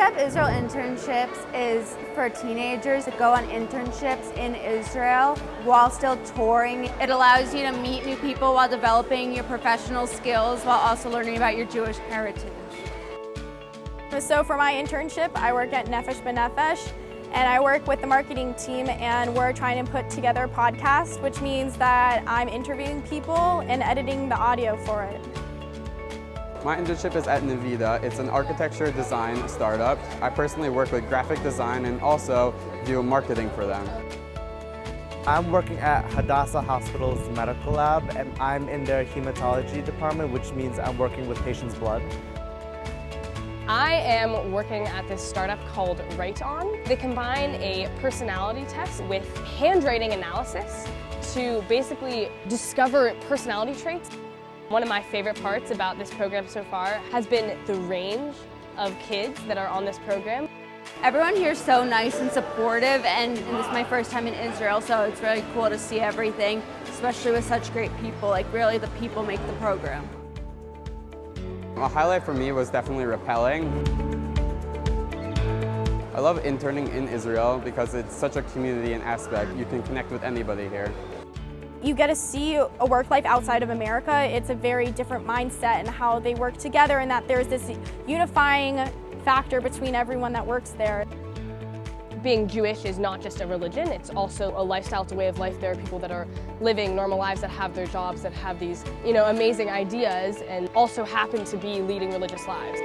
Startup Israel Internships is for teenagers to go on internships in Israel while still touring. It allows you to meet new people while developing your professional skills while also learning about your Jewish heritage. So for my internship, I work at Nefesh B'Nefesh, and I work with the marketing team, and we're trying to put together a podcast, which means that I'm interviewing people and editing the audio for it. My internship is at Navida. It's an architecture design startup. I personally work with graphic design and also do marketing for them. I'm working at Hadassah Hospital's medical lab, and I'm in their hematology department, which means I'm working with patients' blood. I am working at this startup called Write On. They combine a personality test with handwriting analysis to basically discover personality traits. One of my favorite parts about this program so far has been the range of kids that are on this program. Everyone here is so nice and supportive, and this is my first time in Israel, so it's really cool to see everything, especially with such great people. Like, really, the people make the program. A highlight for me was definitely rappelling. I love interning in Israel because it's such a community and aspect. You can connect with anybody here. You get to see a work life outside of America. It's a very different mindset and how they work together, and that there's this unifying factor between everyone that works there. Being Jewish is not just a religion, it's also a lifestyle, it's a way of life. There are people that are living normal lives, that have their jobs, that have these, amazing ideas, and also happen to be leading religious lives.